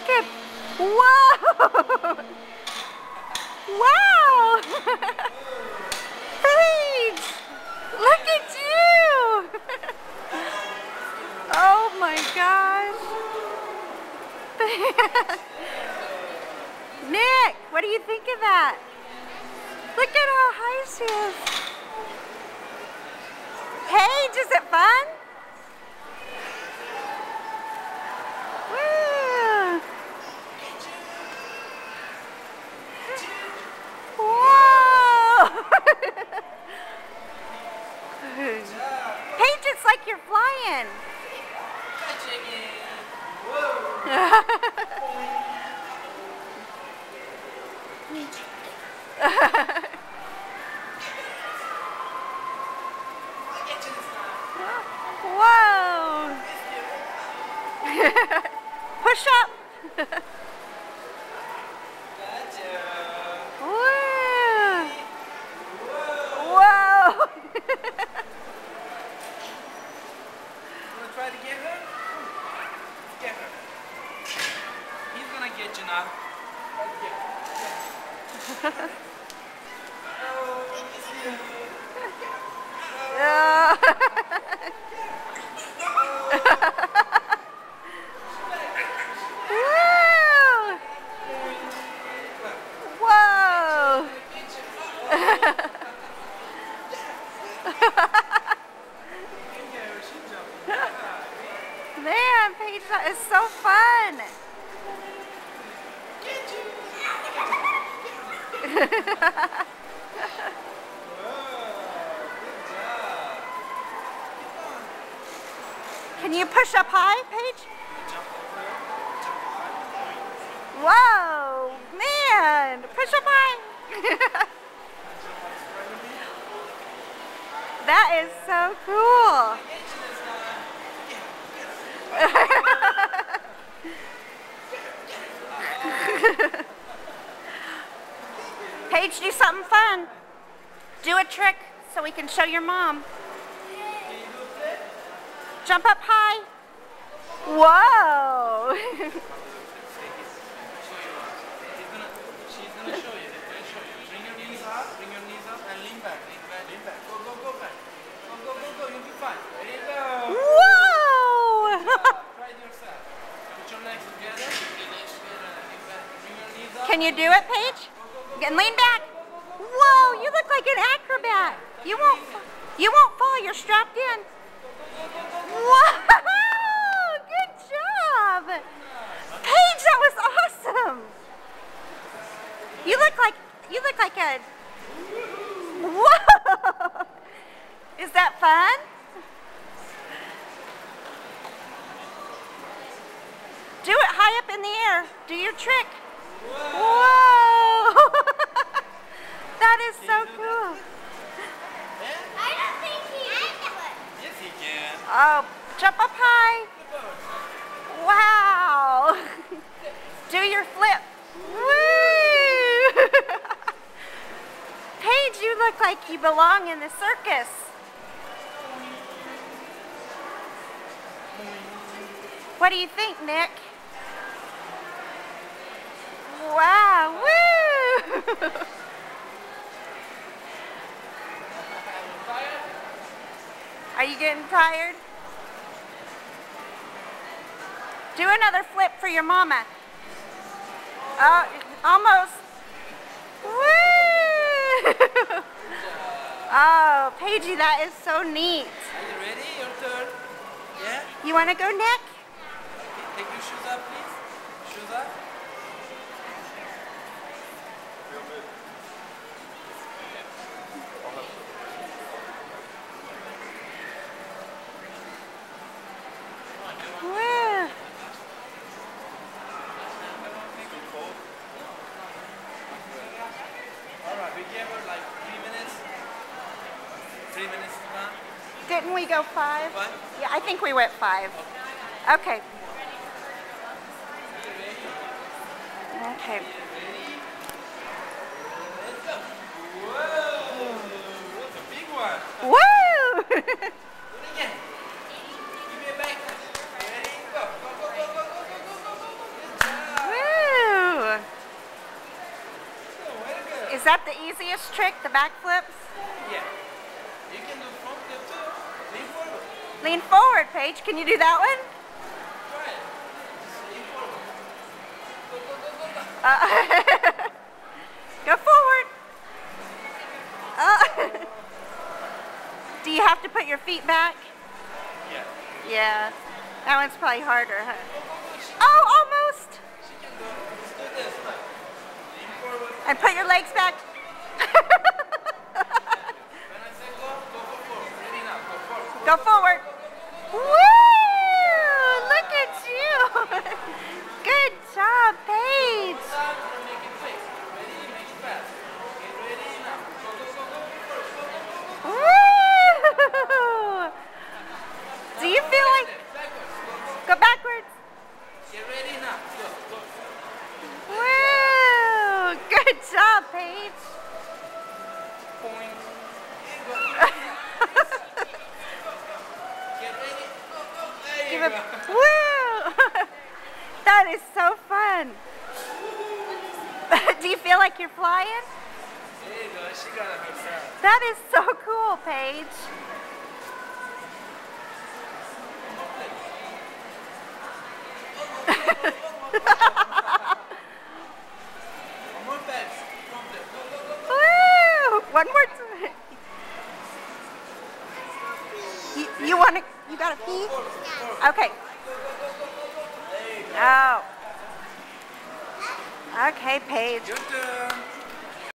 Look at, whoa! Wow! Paige! Look at you! Oh my gosh! Nick, what do you think of that? Look at how high she is. Paige, is it fun? Woo. Whoa! Paige, it's like you're flying. Whoa! Push up. Whoa! Whoa! Wanna try to get her? Get her. He's gonna get you now. Yeah. Woo! Whoa! Man, Paige, that is so fun. Can you push up high, Paige? Whoa, man, push up high. That is so cool. Paige, do something fun. Do a trick so we can show your mom. Jump up high. Whoa. She's gonna show you. Bring your knees up, and lean back. Go, go, go back. Go, you'll be fine. There you go. Whoa. Try it yourself. Put your legs together. Lean back. Bring your knees up. Can you do it, Paige? And lean back. Whoa, you look like an acrobat. You won't fall. You're strapped in. Whoa! Good job, Paige. That was awesome. You look like a. Whoa! Is that fun? Do it high up in the air. Do your trick. Whoa! That is so cool. I don't think he can do it. Yes, he can. Oh, jump up high. Wow. Do your flip. Woo! Paige, you look like you belong in the circus. What do you think, Nick? Wow. Woo! Are you getting tired? Do another flip for your mama. Oh, almost. Woo! Oh, Paigey, that is so neat. Are you ready? Your turn. Yeah? You want to go, Nick? Okay, take your shoes up, please. Shoes up. Woo! Alright, we gave her like 3 minutes. 3 minutes to run. Didn't we go 5? What? Yeah, I think we went 5. Okay. Okay. Whoa! That's a big one. Woo! Do it again. Give me a back. Ready? Go. Go, go, go, go, go, go, go, go, go. Good job. the easiest trick, the backflips? Yeah. You can do front flip too. Lean forward. Lean forward, Paige. Can you do that one? Try it. Just lean forward. Go, go, go, go, go. Go forward. Do you have to put your feet back? Yeah. Yeah. That one's probably harder, huh? Go, go, go. Oh, almost. She can do it. Just do this. Look. Lean forward. And put your legs back. When I say go, go forward. Ready now. Go forward. Go forward. Woo! Look at you. Good job, Paige. Stop and make it quick. Ready? Make it fast. Get ready now. Go, go, go, go. First. Go, go, go, go. Woo! Do you feel like... Backwards. Go, go. Go backwards. Get ready now. Go, go. Woo! Good job, Paige. Point. Go. Get ready. Go, go. There you Give go. it... Woo! That is so fun. Do you feel like you're flying? There you go. She got it herself. That is so cool, Paige. One more back. Front flip. Go, go, go, go. Woo! One more time. You want to? You got to pee? Okay. There you go. Oh. Okay, Paige. Your turn.